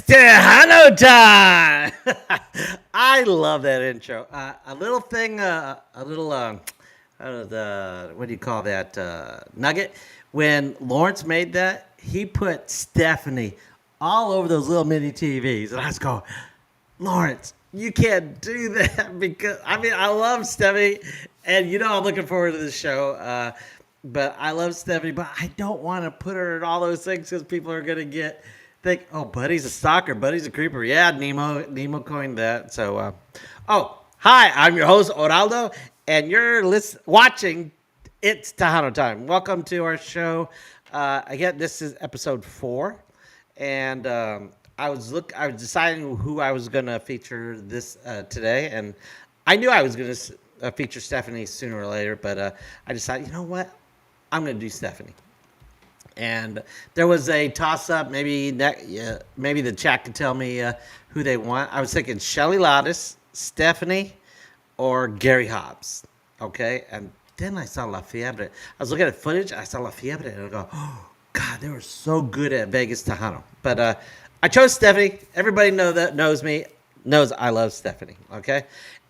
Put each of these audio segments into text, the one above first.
Tejano time! I love that intro. A little thing, what do you call that? Nugget. When Lawrence made that, he put Stephanie all over those little mini TVs. And I was going, Lawrence, you can't do that because, I love Stephanie. And I'm looking forward to this show. But I love Stephanie, but I don't want to put her in all those things because people are going to think, oh, Buddy's a stalker, Buddy's a creeper. Yeah, Nemo coined that. So, hi, I'm your host, Oraldo, and you're watching It's Tejano Time. Welcome to our show. Again, this is episode 4, and I was deciding who I was going to feature this today, and I knew I was going to feature Stephanie sooner or later, but I decided, you know what? I'm going to do Stephanie. And there was a toss-up. Maybe the chat could tell me who they want. I was thinking Shelly Lattis, Stephanie, or Gary Hobbs. Okay? And then I saw La Fiebre. I was looking at footage. I saw La Fiebre, and I go, oh, God, they were so good at Vegas Tejano. But I chose Stephanie. Everybody knows me, knows I love Stephanie. Okay?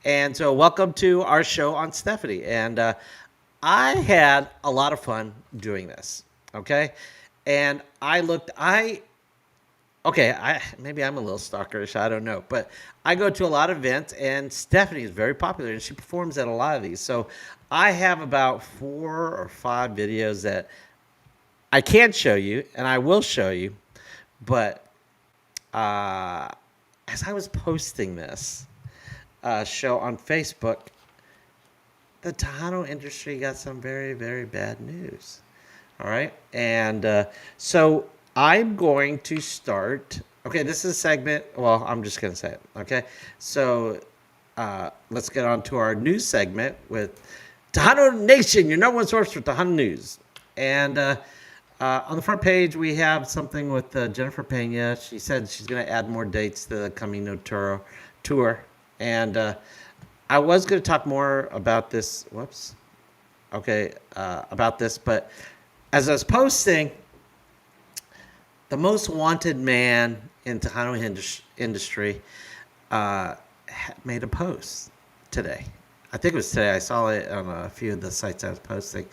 And so welcome to our show on Stephanie. And I had a lot of fun doing this, okay? And maybe I'm a little stalkerish, I don't know. But I go to a lot of events, and Stephanie is very popular, and she performs at a lot of these. So I have about 4 or 5 videos that I can show you, and I will show you. But as I was posting this show on Facebook, the Tejano industry got some very, very bad news. All right. And so I'm going to start. Okay, this is a segment. Well, I'm just going to say it. Okay. So let's get on to our news segment with Tejano Nation, your number one source for Tejano news. And on the front page, we have something with Jennifer Pena. She said she's going to add more dates to the Camino tour. And I was going to talk more about this. About this. But as I was posting, the most wanted man in Tejano industry made a post today. I think it was today. I saw it on a few of the sites I was posting.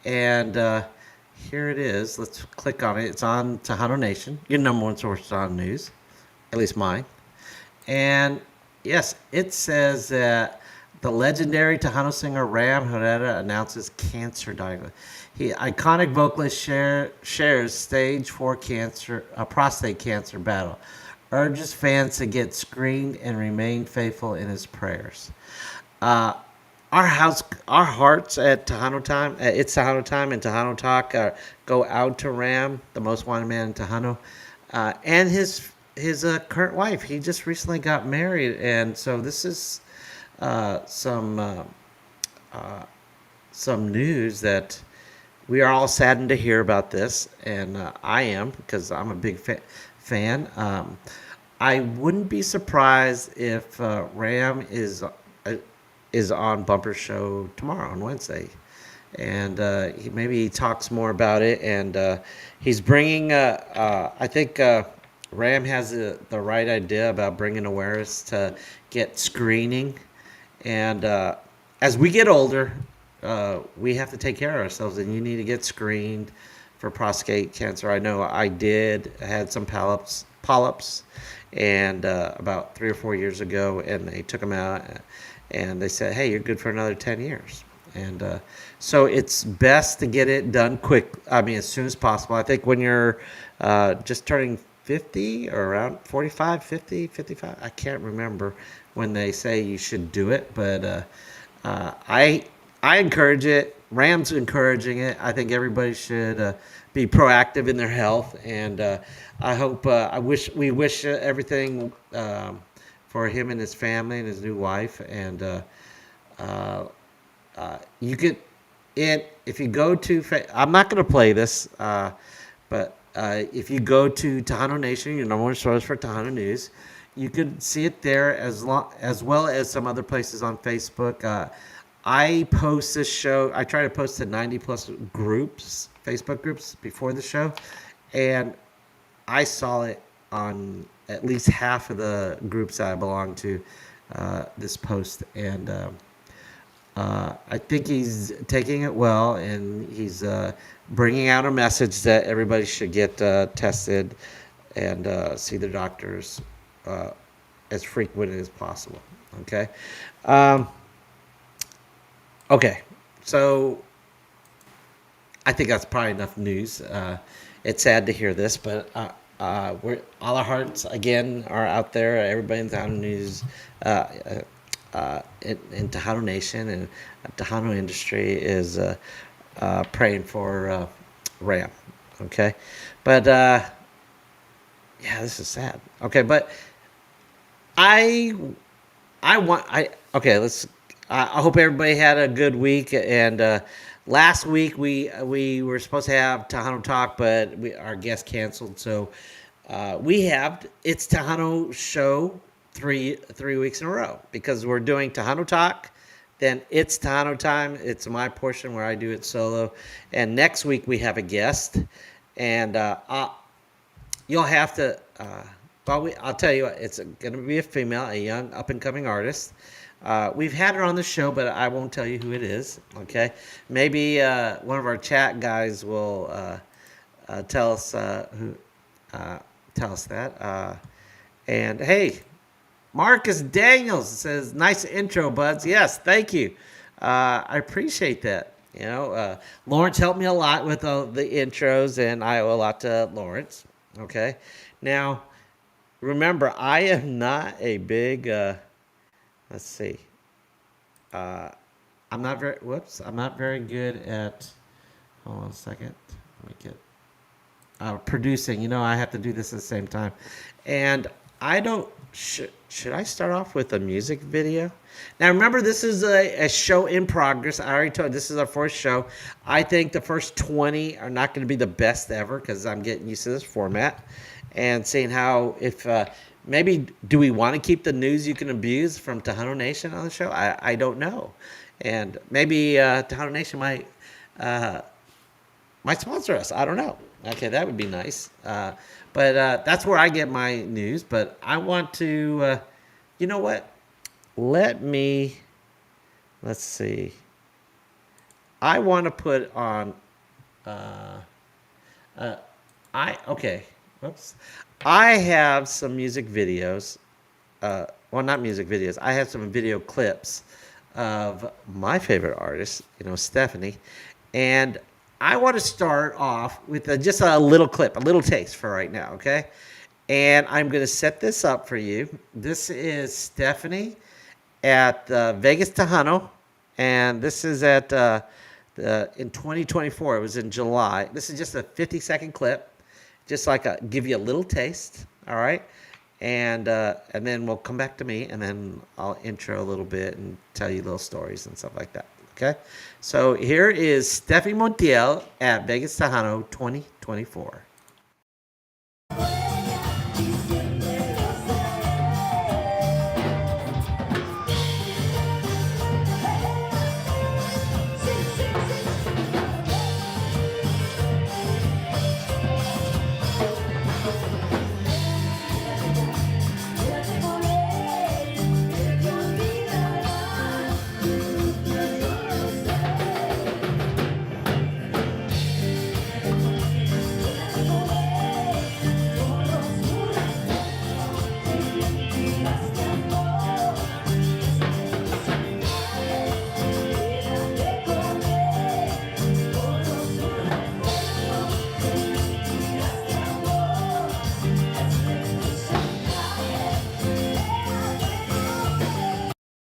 And here it is. Let's click on it. It's on Tejano Nation, your number one source on news, at least mine. And yes, it says that the legendary Tejano singer Ram Herrera announces cancer diagnosis. Iconic vocalist shares stage 4 prostate cancer battle. Urges fans to get screened and remain faithful in his prayers. Our hearts at Tejano Time, It's Tejano Time and Tejano Talk go out to Ram, the most wanted man in Tejano, and his current wife. He just recently got married, and so this is some news that we are all saddened to hear about this, and I am, because I'm a big fan. I wouldn't be surprised if Ram is on Bumper Show tomorrow on Wednesday, and maybe he talks more about it, and he's bringing. I think Ram has the right idea about bringing awareness to get screening, and as we get older, we have to take care of ourselves, and you need to get screened for prostate cancer. I know I had some polyps, and about 3 or 4 years ago, and they took them out, and they said, hey, you're good for another 10 years. And so it's best to get it done as soon as possible. I think when you're just turning 50 or around 45, 50, 55, I can't remember when they say you should do it, but I encourage it. Ram's encouraging it. I think everybody should be proactive in their health, and I hope we wish everything for him and his family and his new wife. And you could, if you go to, I'm not going to play this, but if you go to Tejano Nation, your number one source for Tejano news, you could see it there as well as some other places on Facebook. I post this show. I try to post to 90 plus Facebook groups before the show, and I saw it on at least half of the groups that I belong to this post, and I think he's taking it well, and he's bringing out a message that everybody should get tested and see the doctors as frequent as possible. Okay. Um, okay. So I think that's probably enough news. It's sad to hear this, but we're all our hearts again are out there. Everybody in Tejano News, in Tejano Nation and Tejano industry is praying for Ram. Okay, but yeah, this is sad. Okay, but I I okay. I hope everybody had a good week. And last week we were supposed to have Tejano Talk, but our guest canceled. So we have it's Tejano Show three weeks in a row because we're doing Tejano Talk. Then it's Tejano time. It's my portion where I do it solo. And next week we have a guest, and you'll have to. I'll tell you what, it's going to be a female, a young up and coming artist. We've had her on the show, but I won't tell you who it is. Okay, maybe one of our chat guys will tell us who. Tell us that. And hey, Marcus Daniels says, "Nice intro, buds." Yes, thank you. I appreciate that. You know, Lawrence helped me a lot with the intros, and I owe a lot to Lawrence. Okay, now. Remember, I am not a big. Let's see. I'm not very. Whoops. I'm not very good at. Hold on a second. Let me get. Producing. You know, I have to do this at the same time, and I don't. Should I start off with a music video? Now, remember, this is a show in progress. I already told you this is our first show. I think the first 20 are not going to be the best ever because I'm getting used to this format. And seeing how if maybe do we want to keep the news you can abuse from Tejano Nation on the show? I don't know, and maybe Tejano Nation might sponsor us. I don't know. Okay, that would be nice. But that's where I get my news. But I want to, you know what? Let's see. I want to put on. Okay. Whoops. I have some music videos. Well, not music videos. I have some video clips of my favorite artist, you know, Stefani. And I want to start off with just a little clip, a little taste for right now, okay? And I'm going to set this up for you. This is Stefani at Vegas Tejano. And this is at in 2024. It was in July. This is just a 50-second clip. Just like give you a little taste, all right? And then we'll come back to me, and then I'll intro a little bit and tell you little stories and stuff like that, okay? So here is Stefani Montiel at Vegas Tejano 2024.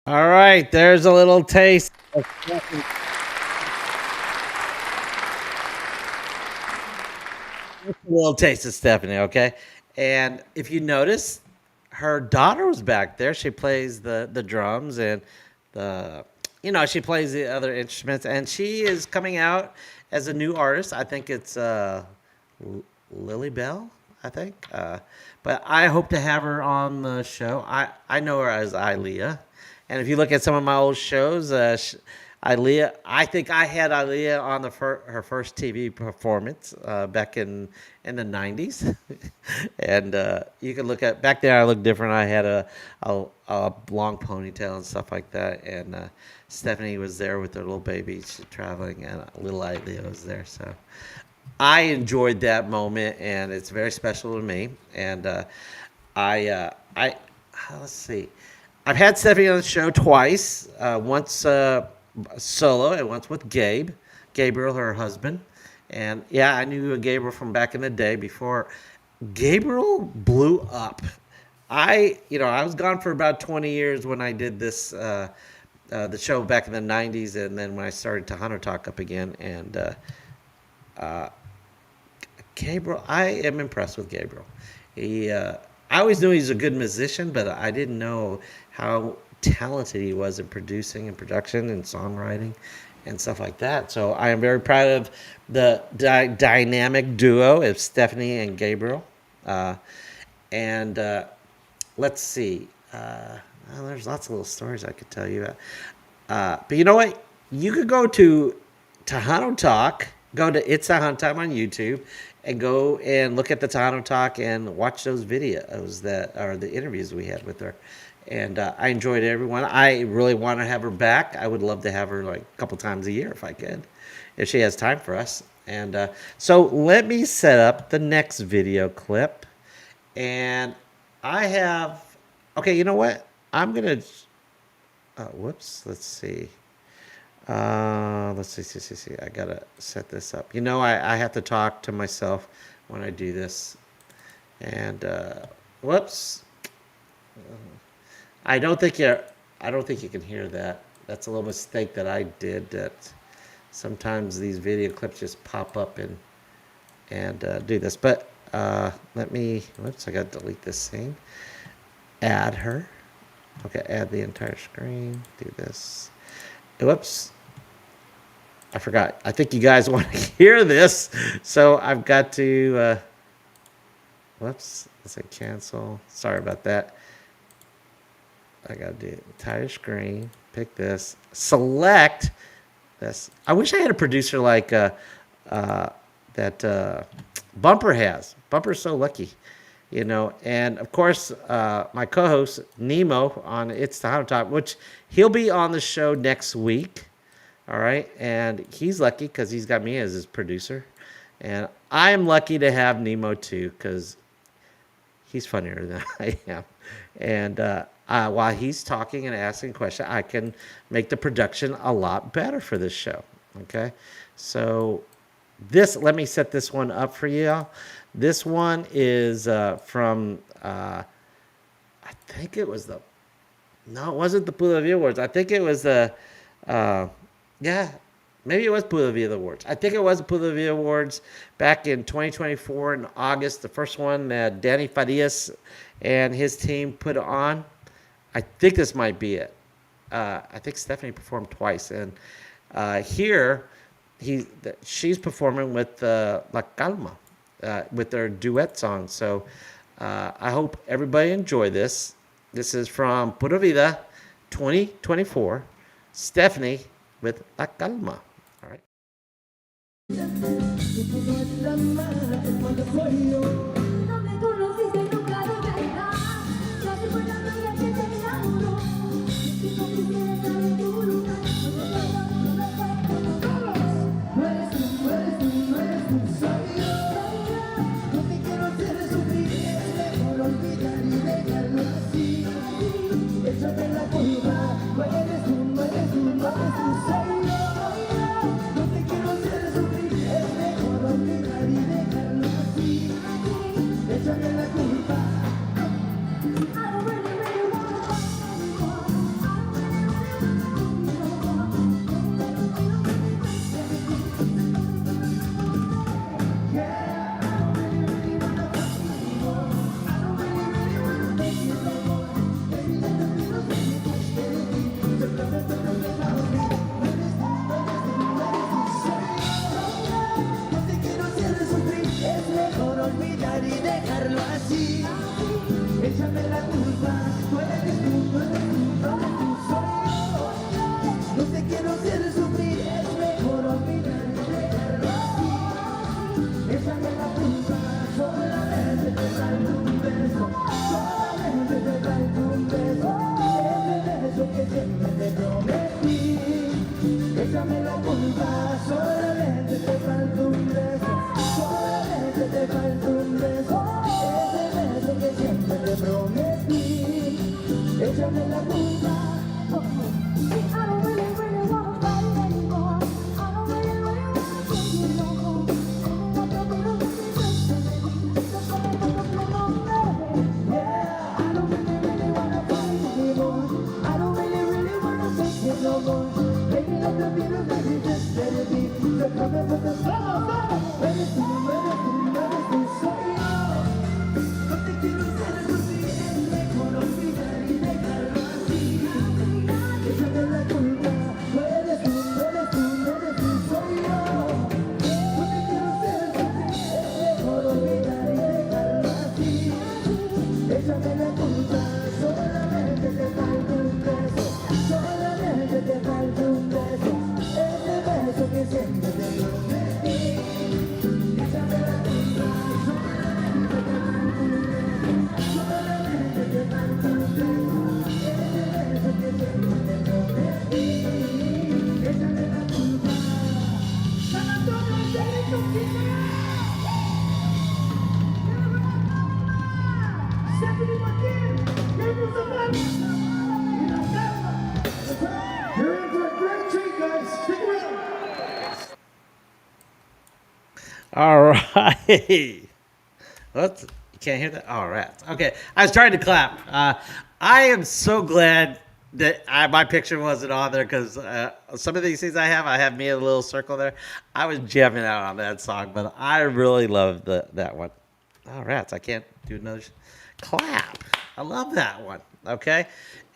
All right, there's a little taste. A little taste of Stefani, okay? And if you notice, her daughter was back there. She plays the drums and she plays the other instruments. And she is coming out as a new artist. I think it's Lily Bell, I think. But I hope to have her on the show. I know her as Ilea. And if you look at some of my old shows, Aaliyah, I think I had Aaliyah on her first TV performance back in the '90s, and you can look at back there. I looked different. I had a long ponytail and stuff like that, and Stephanie was there with her little baby. She's traveling, and little Aaliyah was there. So I enjoyed that moment, and it's very special to me. And I let's see. I've had Stephanie on the show twice. Once solo and once with Gabriel, her husband. And yeah, I knew Gabriel from back in the day before Gabriel blew up. I was gone for about 20 years when I did this, the show back in the 90s, and then when I started Tejano Talk up again. And Gabriel, I am impressed with Gabriel. I always knew he's a good musician, but I didn't know how talented he was in producing and production and songwriting and stuff like that. So I am very proud of the dynamic duo of Stephanie and Gabriel. And let's see. Well, there's lots of little stories I could tell you about. But you know what? You could go to Tejano Talk, go to It's Tejano Time on YouTube, and go and look at the Tejano Talk and watch those videos that are the interviews we had with her. And I enjoyed everyone. I really want to have her back. I would love to have her like a couple times a year if I could, if she has time for us. And so let me set up the next video clip. And I have, okay, you know what? I'm going to, whoops, let's see. Let's see. I got to set this up. You know, I have to talk to myself when I do this. And, whoops. I don't think you can hear that. That's a little mistake that I did. That sometimes these video clips just pop up and do this. But let me. Whoops! I got to delete this scene. Add her. Okay, add the entire screen. Do this. Whoops! I forgot. I think you guys want to hear this, so I've got to. Whoops! Let's say cancel. Sorry about that. I gotta do entire screen. Pick this. Select this. I wish I had a producer like that Bumper has. Bumper's so lucky, you know. And of course, my co-host Nemo on It's Tejano Talk, which he'll be on the show next week. All right, and he's lucky because he's got me as his producer, and I am lucky to have Nemo too because he's funnier than I am, and. While he's talking and asking questions, I can make the production a lot better for this show. Okay, so let me set this one up for you. This one is from I think it was it wasn't the Pula Vida Awards. I think it was maybe it was Pula Vida Awards. I think it was the Pula Vida Awards back in 2024 in August. The first one that Danny Farias and his team put on. I think this might be it. I think Stephanie performed twice, and here she's performing with La Calma with their duet song. So I hope everybody enjoy this. This is from Pura Vida 2024. Stephanie with La Calma. All right. culpa, solamente te falta un beso, solamente te falta un beso, ese beso que siempre te prometí, échame la culpa. I don't really, really wanna fight anymore. I don't really, really wanna take it no more. What the little baby just to me, just wanna put up your own yeah, I don't really, really wanna fight anymore. I don't really, really wanna take it no more. Baby, let the little baby just let it be. So come and put the song on. Let it be, let it be, let it be. So no te quiero ser así, es mejor olvidar y dejarlo así. Échame la culpa, no eres tú, no eres tú, no eres tú, soy yo. No te quiero ser así, es mejor olvidar y dejarlo así. Échame la culpa, solamente te falta un beso, solamente te falta un beso, ese beso que siempre te prometí. Échame la culpa, solamente te falta un beso, solamente te falta un beso, ese beso que siempre te prometí. Échame la culpa. San Antonio, Jericho, Stefani Montiel, Gabriel Zavala, y la calma. You're in for a great treat, guys. Stick around. All right. What? You can't hear that? All right. Okay. I was trying to clap. I am so glad that my picture wasn't on there because some of these things I have me in a little circle there. I was jamming out on that song, but I really love that one. All right. I can't do another clap. I love that one. Okay.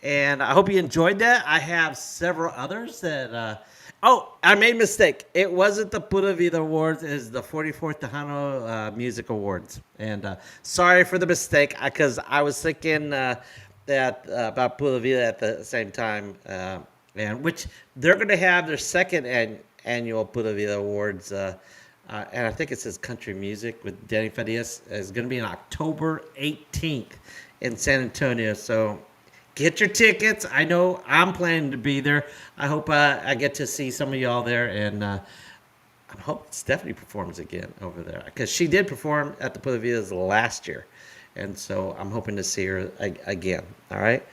And I hope you enjoyed that. I have several others that. Oh, I made a mistake. It wasn't the Pura Vida Awards. It's the 44th Tejano Music Awards. And sorry for the mistake because I was thinking that about Pura Vida at the same time. And which they're going to have their second annual Pura Vida Awards. And I think it says Country Music with Danny Farias. Is going to be on October 18th in San Antonio. So get your tickets. I know I'm planning to be there. I hope I get to see some of y'all there. And I hope Stephanie performs again over there. Because she did perform at the Pura Vidas last year. And so I'm hoping to see her again. All right.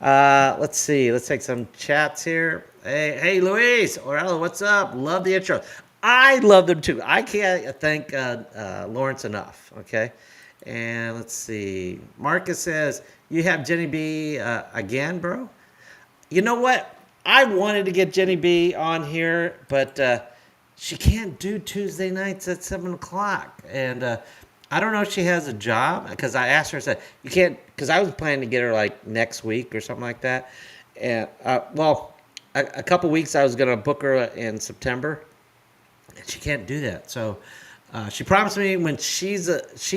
Let's see. Let's take some chats here. Hey, Luis. Orello, what's up? Love the intro. I love them too. I can't thank Lawrence enough. Okay. And let's see. Marcus says, you have Jenny B again, bro? You know what? I wanted to get Jenny B on here, but she can't do Tuesday nights at 7 o'clock. And I don't know if she has a job, because I asked her, I said, you can't, because I was planning to get her like next week or something like that. And a couple weeks I was going to book her in September, and she can't do that. So she promised me when she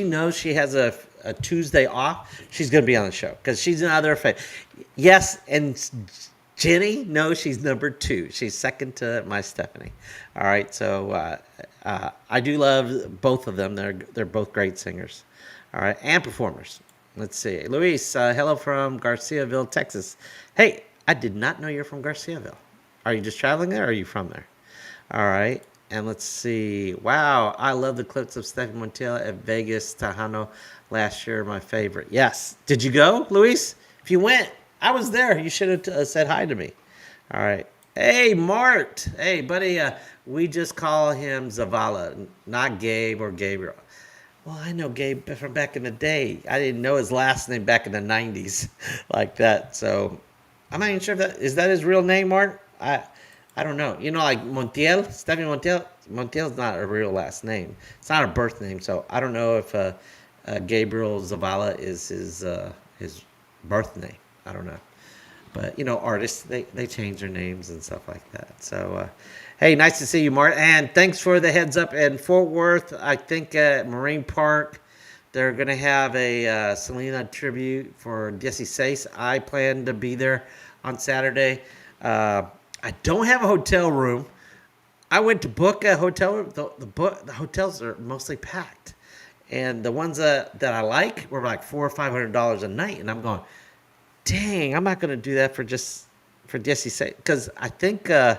knows she has a Tuesday off, she's going to be on the show because she's another fan. Yes, and Jenny, no, she's number 2. She's second to my Stephanie. All right, so I do love both of them. They're both great singers. All right, and performers. Let's see. Luis, hello from Garciaville, Texas. Hey, I did not know you're from Garciaville. Are you just traveling there or are you from there? All right. And let's see. Wow, I love the clips of Stefani Montiel at Vegas, Tejano last year. My favorite. Yes. Did you go, Luis? If you went, I was there. You should have said hi to me. All right. Hey, Mart. Hey, buddy. We just call him Zavala, not Gabe or Gabriel. Well, I know Gabe from back in the day. I didn't know his last name back in the 90s like that. So I'm not even sure if is that his real name, Mart? I don't know. You know, like Montiel, Stefani Montiel. Montiel's not a real last name. It's not a birth name. So I don't know if Gabriel Zavala is his birth name. I don't know. But, you know, artists, they change their names and stuff like that. So, hey, nice to see you, Mart. And thanks for the heads up. In Fort Worth, I think at Marine Park, they're going to have a Selena tribute for 16. I plan to be there on Saturday. I don't have a hotel room. I went to book a hotel room. The hotels are mostly packed. And the ones that I like were like $400 or $500 a night. And I'm going, dang, I'm not going to do that for 16. Because I think, I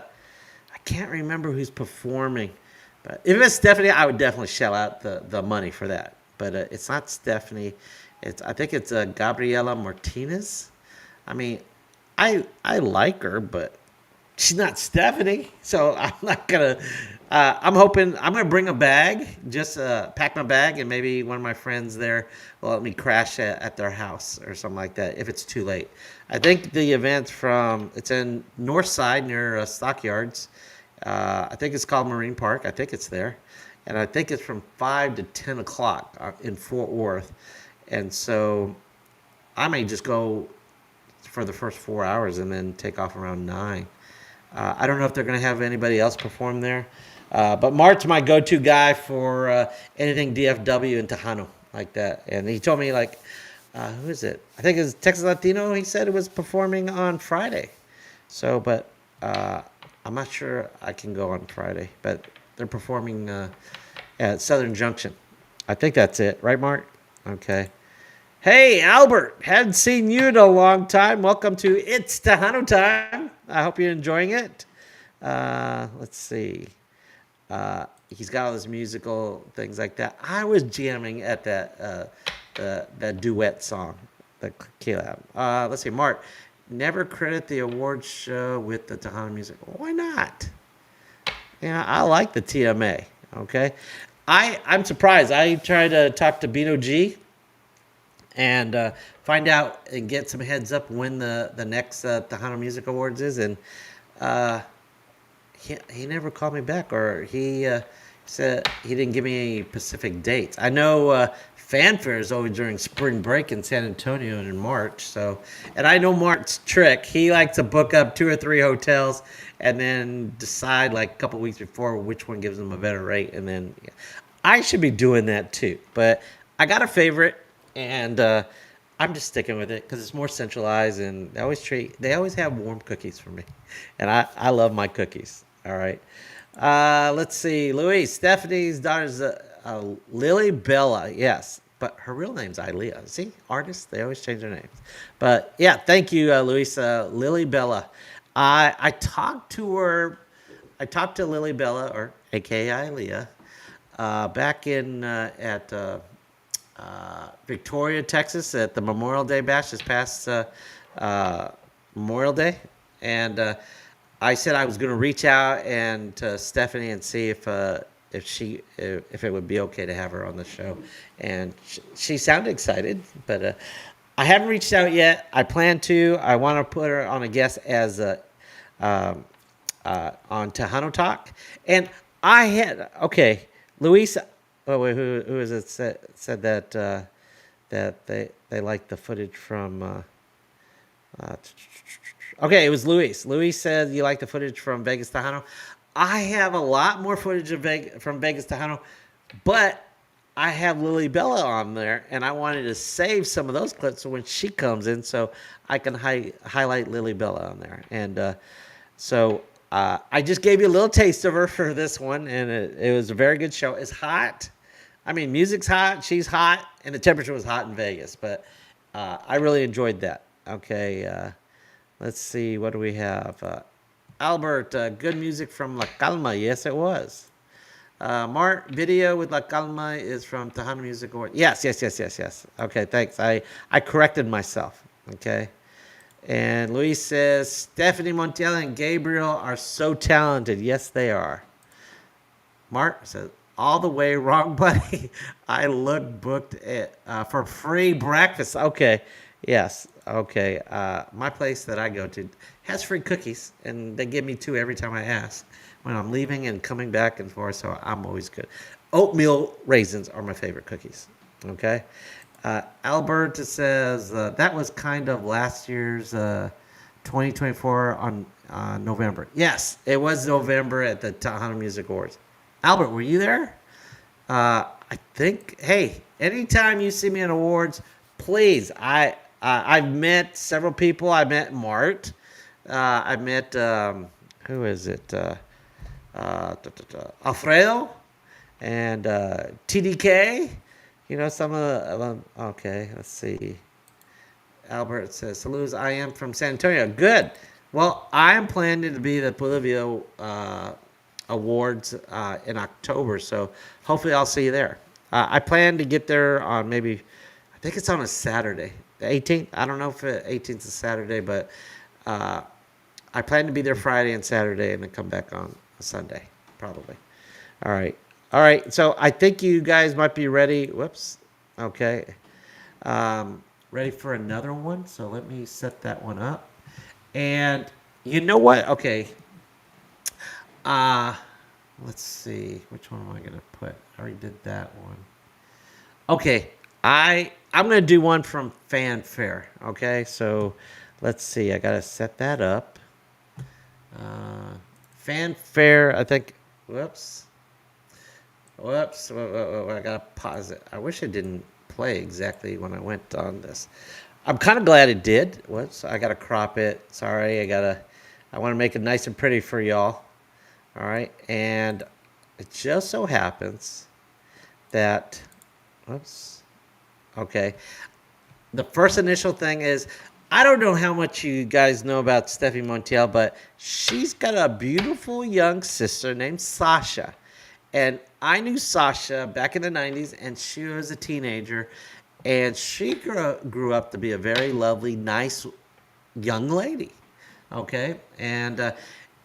can't remember who's performing. But if it's Stephanie, I would definitely shell out the money for that. But it's not Stephanie. I think it's Gabriela Martinez. I mean, I like her, but she's not Stephanie, so I'm not gonna. I'm hoping I'm gonna bring a bag, just pack my bag, and maybe one of my friends there will let me crash at their house or something like that if it's too late. I think the event's it's in North Side near Stockyards. I think it's called Marine Park. I think it's there, and I think it's from 5 to 10 o'clock in Fort Worth, and so I may just go for the first 4 hours and then take off around 9. I don't know if they're going to have anybody else perform there. But Mart's my go-to guy for anything DFW and Tejano like that. And he told me, like, who is it? I think it's Texas Latino. He said it was performing on Friday. So, but I'm not sure I can go on Friday. But they're performing at Southern Junction. I think that's it. Right, Mart? Okay. Hey, Albert. Hadn't seen you in a long time. Welcome to It's Tejano Time. I hope you're enjoying it. Let's see. He's got all his musical things like that. I was jamming at that duet song, the Caleb. Let's see. Mart, never credit the awards show with the Tejano music. Why not? Yeah, I like the TMA. Okay. I'm surprised. I tried to talk to Beto G and find out and get some heads up when the next Tejano Music Awards is, and he never called me back, or he said he didn't give me any specific dates. I know fanfare is always during spring break in San Antonio in March, and I know Mark's trick. He likes to book up 2 or 3 hotels and then decide like a couple weeks before which one gives him a better rate, and then I should be doing that too. But I got a favorite. And I'm just sticking with it because it's more centralized, and they always have warm cookies for me, and I love my cookies. All right, let's see, Luis, Stephanie's daughter's Lily Bella, yes, but her real name's Ilea. See, artists, they always change their names. But yeah, thank you, Luis, Lily Bella. I talked to her. I talked to Lily Bella, or AKA Ilea, back in at Victoria, Texas, at the Memorial Day Bash this past Memorial Day, and I said I was going to reach out to Stephanie and see if it would be okay to have her on the show, and she sounded excited, but I haven't reached out yet. I plan to. I want to put her on a guest as on Tejano Talk, and I had Luis. Oh, wait, who is it said that that they liked the footage from? Okay, it was Luis. Luis said you like the footage from Vegas Tejano. I have a lot more footage from Vegas Tejano, but I have Lily Bella on there, and I wanted to save some of those clips so when she comes in, so I can highlight Lily Bella on there. And so I just gave you a little taste of her for this one, and it was a very good show. It's hot. I mean, music's hot, she's hot, and the temperature was hot in Vegas. But I really enjoyed that. Okay, let's see. What do we have? Albert, good music from La Calma. Yes, it was. Mart, video with La Calma is from Tejano Music Award. Yes. Okay, thanks. I corrected myself. Okay. And Luis says, Stefani Montiel and Gabriel are so talented. Yes, they are. Mart says, all the way wrong, buddy. I look booked for free breakfast. Okay. Yes. Okay. My place that I go to has free cookies, and they give me 2 every time I ask when I'm leaving and coming back and forth, so I'm always good. Oatmeal raisins are my favorite cookies. Okay. Albert says, that was kind of last year's 2024 on November. Yes, it was November at the Tejano Music Awards. Albert, were you there? I think, hey, anytime you see me at awards, please, I've met several people. I met Mart. I met, who is it? Alfredo and TDK. You know, some of them. Okay, let's see. Albert says, salutes, I am from San Antonio. Good. Well, I am planning to be the Bolivia Awards in October, so hopefully I'll see you there. I plan to get there on maybe, I think it's on a Saturday, the 18th. I don't know if the 18th is a Saturday, but uh, I plan to be there Friday and Saturday and then come back on a Sunday, probably. All right. All right. So I think you guys might be ready. Whoops. Okay. Ready for another one. So let me set that one up. And you know what? Okay. Uh, let's see. Which one am I going to put? I already did that one. Okay. I'm going to do one from Fanfare. Okay. So let's see. I got to set that up. Fanfare, I think. Whoops. Whoops. I got to pause it. I wish it didn't play exactly when I went on this. I'm kind of glad it did. Whoops. I got to crop it. Sorry. I want to make it nice and pretty for y'all. All right. And it just so happens that, whoops. Okay. The first initial thing is, I don't know how much you guys know about Stefani Montiel, but she's got a beautiful young sister named Sasha. And I knew Sasha back in the 90s, and she was a teenager. And she grew up to be a very lovely, nice young lady. Okay? And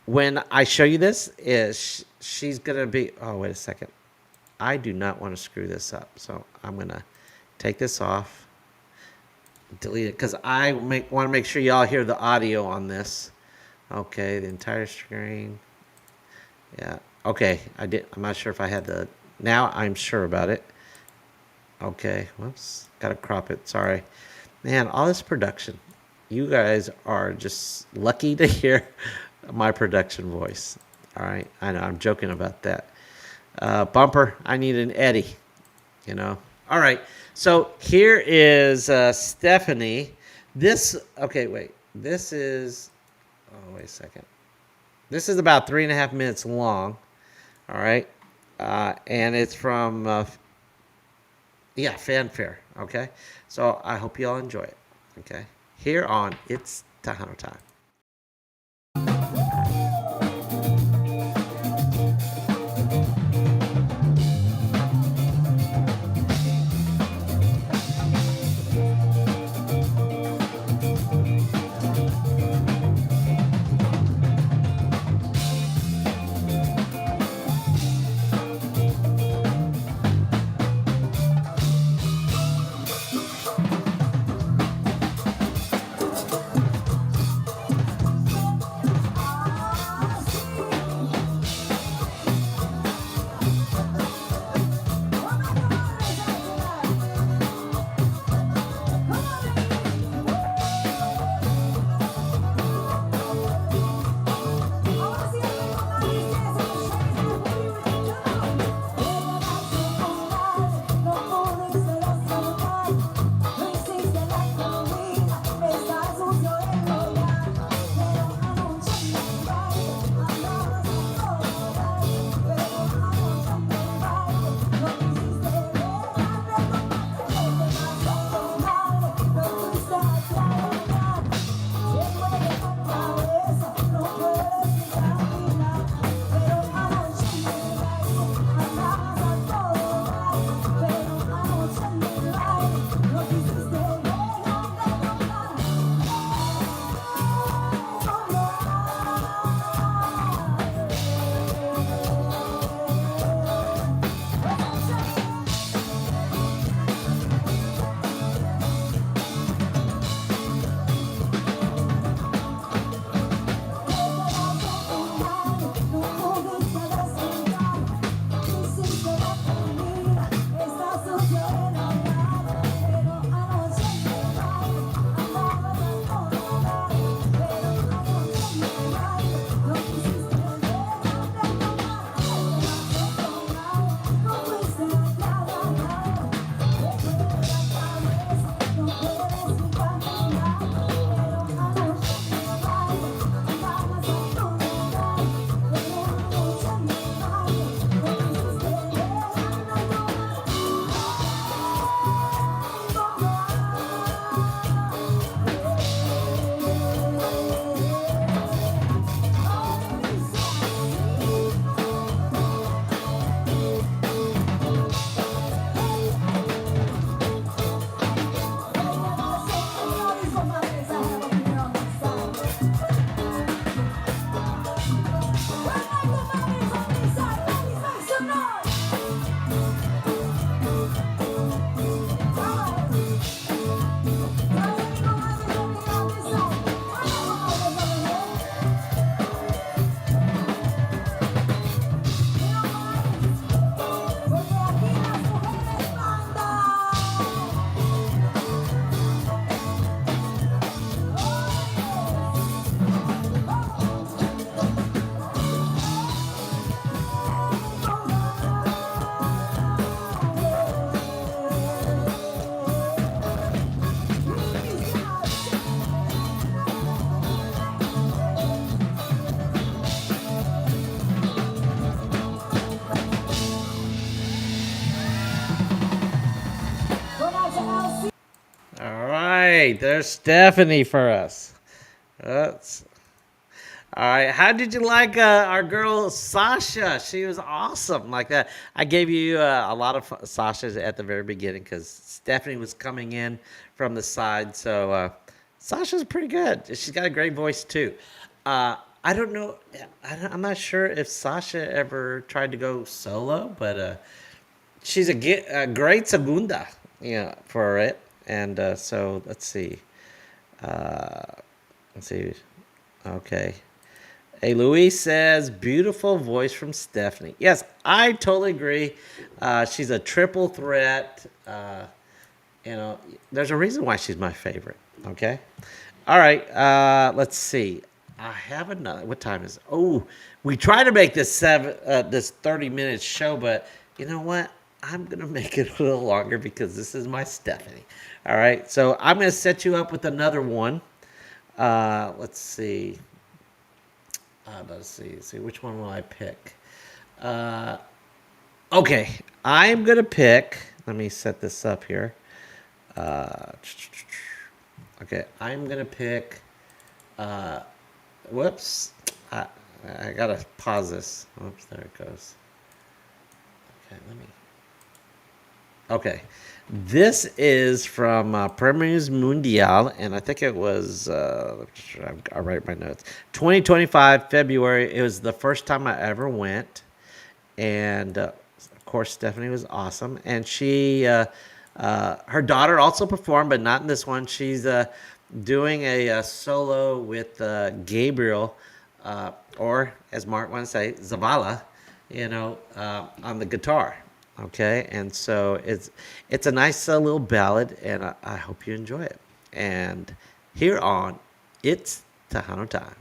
when I show you this, she's going to be... Oh, wait a second. I do not want to screw this up. So I'm going to take this off. Delete it because I want to make sure y'all hear the audio on this. Okay, the entire screen. Yeah. Okay, I did. I'm not sure if I had the. Now I'm sure about it. Okay. Whoops. Gotta crop it. Sorry, man. All this production. You guys are just lucky to hear my production voice. All right. I know. I'm joking about that. Bumper. I need an Eddie. You know. All right. So here is Stefani. Okay, wait. This is, oh, wait a second. This is about 3.5 minutes long. All right. And it's from, Fanfare. Okay. So I hope you all enjoy it. Okay. Here on It's Tejano Time. All right, there's Stephanie for us. That's all right. How did you like our girl Sasha? She was awesome like that. I gave you a lot of Sasha's at the very beginning because Stephanie was coming in from the side. So Sasha's pretty good. She's got a great voice too. I don't know. I'm not sure if Sasha ever tried to go solo, but she's a great segunda, for it. And so let's see. Uh, let's see. Okay. Hey, Luis says, beautiful voice from Stephanie. Yes, I totally agree. She's a triple threat. There's a reason why she's my favorite. Okay. All right. Let's see. I have another. What time is it? Oh, we try to make this 30 minute show, but you know what? I'm gonna make it a little longer because this is my Stephanie. All right. So I'm gonna set you up with another one. Let's see. Let's see. Which one will I pick? Okay. I'm gonna pick. Let me set this up here. Okay. I'm gonna pick. Whoops. I gotta pause this. Oops. There it goes. Okay. Okay. This is from Premiers Mundial, and I think it was, I'll write my notes, 2025, February. It was the first time I ever went. And, of course, Stephanie was awesome. And her daughter also performed, but not in this one. She's doing a solo with Gabriel, or as Mark wants to say, Zavala, on the guitar. Okay, and so it's a nice little ballad, and I hope you enjoy it. And here on It's Tejano Time.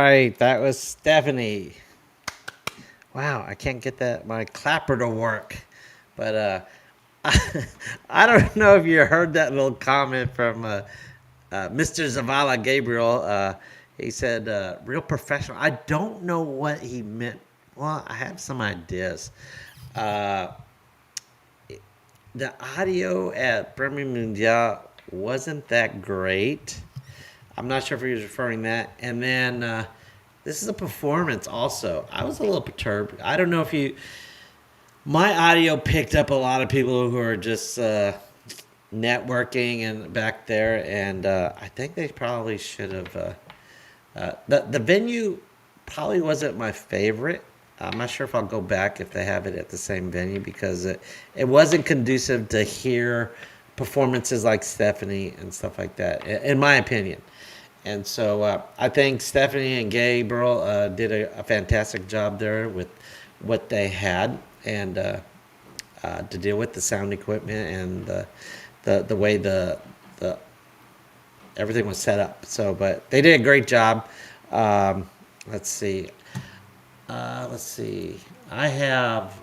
right, that was Stephanie. Wow, I can't get my clapper to work. But I don't know if you heard that little comment from Mr. Zavala Gabriel. He said, real professional. I don't know what he meant. Well, I have some ideas. Uh, the audio at Premier Mundial wasn't that great. I'm not sure if he was referring that. And then this is a performance also. I was a little perturbed. I don't know if you. My audio picked up a lot of people who are just networking and back there, and I think they probably should have. The venue probably wasn't my favorite. I'm not sure if I'll go back if they have it at the same venue because it wasn't conducive to hear performances like Stephanie and stuff like that, in my opinion. And so I think Stephanie and Gabriel did a fantastic job there with what they had and to deal with the sound equipment and the way the everything was set up. So, but they did a great job. Let's see. I have.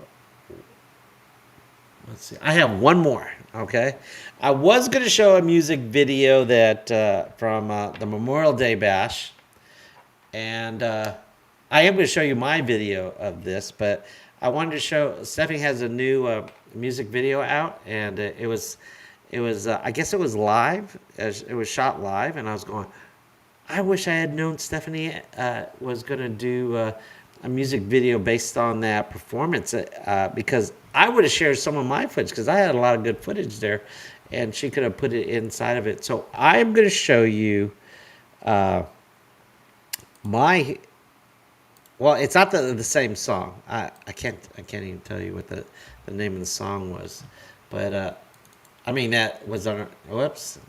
Let's see. I have one more. Okay. I was going to show a music video that from the Memorial Day Bash, and I am going to show you my video of this, but I wanted to show. Stephanie has a new music video out, and it was. I guess it was live. It was shot live, and I was going. I wish I had known Stephanie was going to do a music video based on that performance because I would have shared some of my footage because I had a lot of good footage there, and she could have put it inside of it. So I'm going to show you my. Well, it's not the same song. I can't even tell you what the name of the song was, but. I mean, that was on, whoops,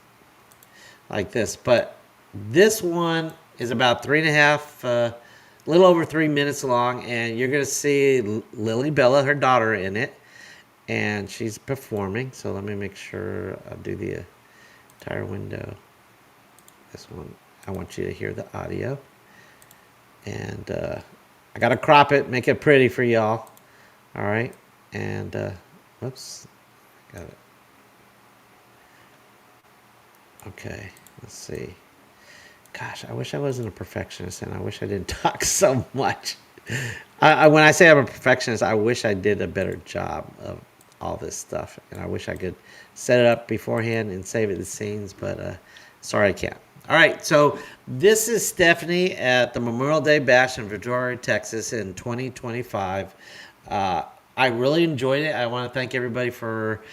like this. But this one is about 3.5, a little over 3 minutes long. And you're going to see Lily Bella, her daughter, in it. And she's performing. So let me make sure I'll do the entire window. This one, I want you to hear the audio. And I got to crop it, make it pretty for y'all. All right. And, whoops, got it. Okay, let's see. Gosh, I wish I wasn't a perfectionist, and I wish I didn't talk so much. When I say I'm a perfectionist, I wish I did a better job of all this stuff, and I wish I could set it up beforehand and save it the scenes, but sorry I can't. All right, so this is Stephanie at the Memorial Day Bash in Victoria, Texas in 2025. I really enjoyed it. I want to thank everybody for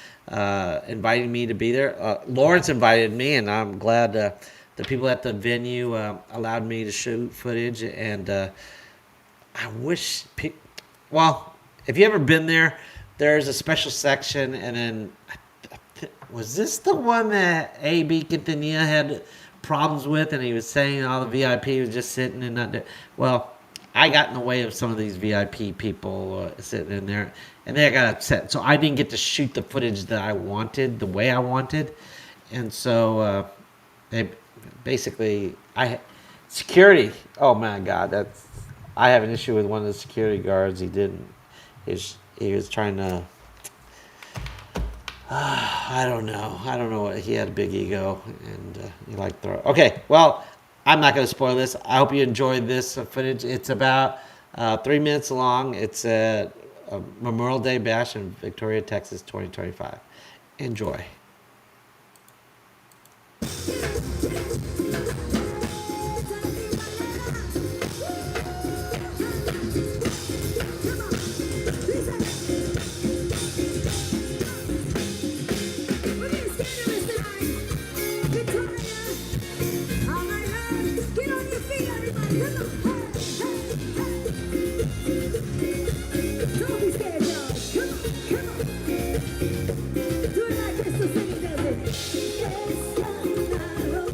inviting me to be there. Lawrence invited me, and I'm glad the people at the venue allowed me to shoot footage. And I wish, well, if you ever been there, there's a special section, and then was this the one that A.B. Quintanilla had problems with, and he was saying all the VIP was just sitting and not there. Well, I got in the way of some of these VIP people sitting in there, and they got upset. So I didn't get to shoot the footage that I wanted, the way I wanted. And so they basically, security, oh my God, I have an issue with one of the security guards. He was trying to, I don't know what, he had a big ego, and he liked to throw. Okay, well, I'm not going to spoil this. I hope you enjoyed this footage. It's about 3 minutes long. It's a Memorial Day Bash in Victoria, Texas, 2025. Enjoy. Do it like this, so sing it, does it?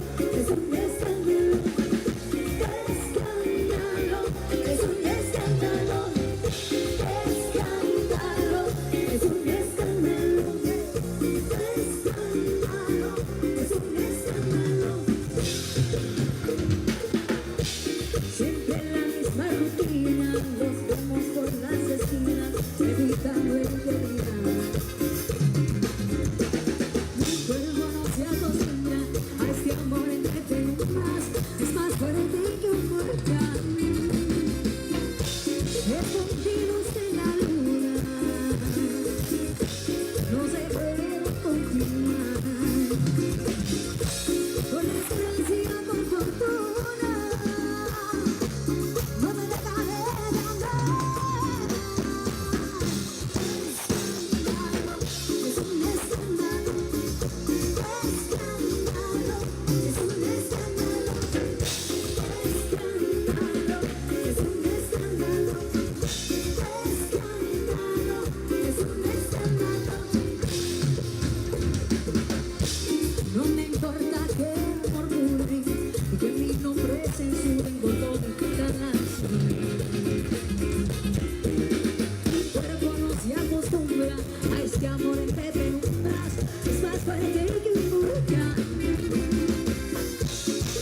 es más fuerte que un volcán.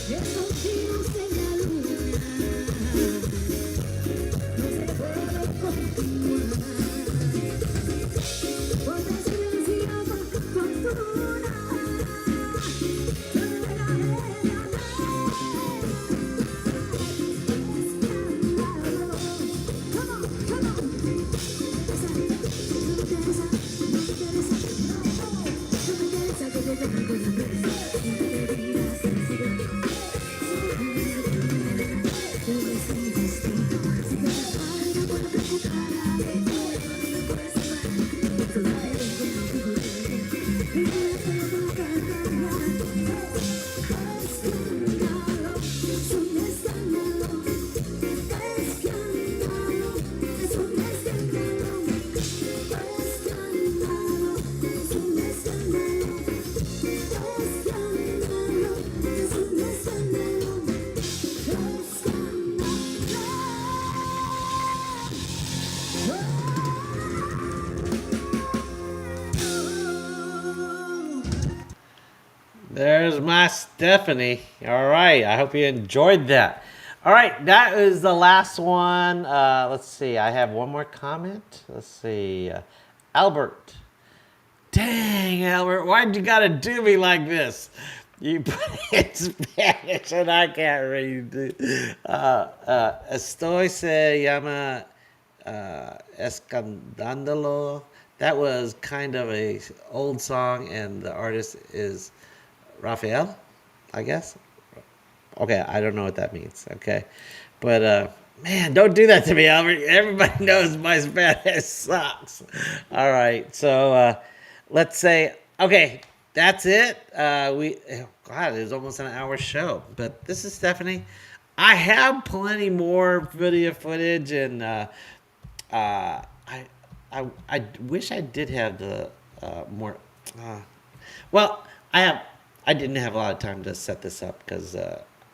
Escondidos en la luna, no se puede continuar. Por desgracia, por fortuna, solo la Come on, come on. There's my Stephanie. All right. I hope you enjoyed that. All right. That is the last one. Let's see. I have one more comment. Let's see. Albert. Dang, Albert. Why'd you got to do me like this? You put it in Spanish and I can't read it. Estoy se llama Escándalo. That was kind of a old song, and the artist is Rafael, I guess. Okay, I don't know what that means. Okay, but man, don't do that to me, Albert. Everybody knows my Spanish sucks. All right, so let's say okay, that's it. God, it was almost an hour show, but this is Stephanie. I have plenty more video footage, and I wish I did have the more. Well, I didn't have a lot of time to set this up because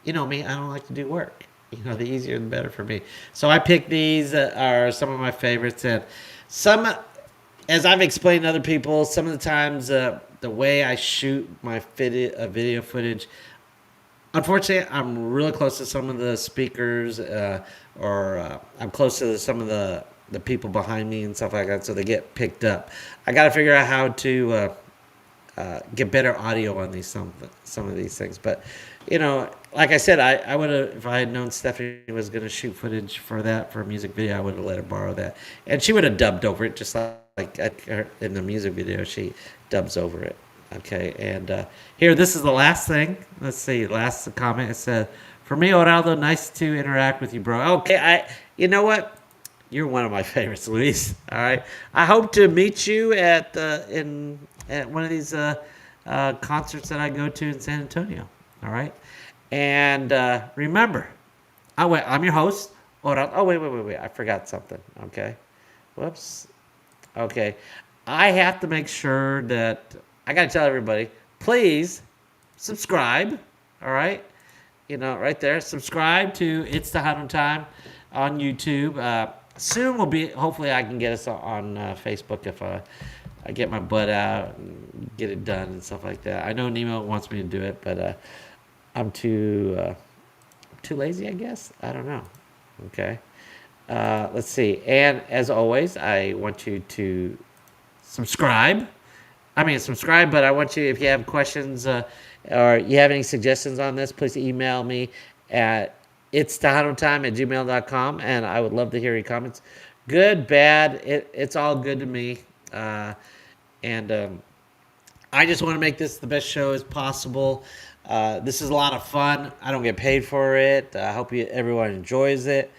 you know me, I don't like to do work. You know, the easier the better for me. So I picked these are some of my favorites, and some, as I've explained to other people, some of the times the way I shoot my video footage. Unfortunately, I'm really close to some of the speakers, or I'm close to some of the people behind me and stuff like that, so they get picked up. I got to figure out how to get better audio on these some of these things. But you know, like I said, I would have, if I had known Stephanie was going to shoot footage for that for a music video, I would have let her borrow that, and she would have dubbed over it, just like in the music video, she dubs over it. Okay, and here, this is the last thing. Let's see, last comment. It said, "For me, Oraldo, nice to interact with you, bro." Okay, you know what? You're one of my favorites, Luis. All right, I hope to meet you at one of these concerts that I go to in San Antonio. All right, and remember, I'm your host. Oh, wait! I forgot something. Okay, whoops. Okay, I have to make sure that I got to tell everybody, please subscribe. All right, you know, right there, subscribe to It's Tejano Time on YouTube. Soon will be. Hopefully, I can get us on Facebook if I get my butt out and get it done and stuff like that. I know Nemo wants me to do it, but I'm too lazy, I guess. I don't know. Okay. Let's see. And as always, I want you to subscribe. Subscribe, but I want you, if you have questions or you have any suggestions on this, please email me at itstejano@gmail.com, and I would love to hear your comments. Good, bad, it's all good to me. And I just want to make this the best show as possible. This is a lot of fun. I don't get paid for it. I hope everyone enjoys it.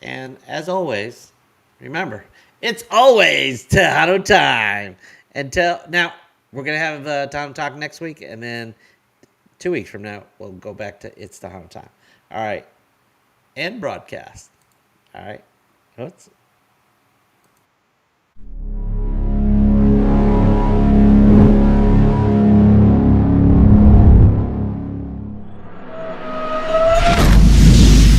And as always, remember, it's always Tejano time. Now, we're going to have Tejano Talk next week, and then 2 weeks from now, we'll go back to It's Tejano time. All right. And broadcast. All right. Oops.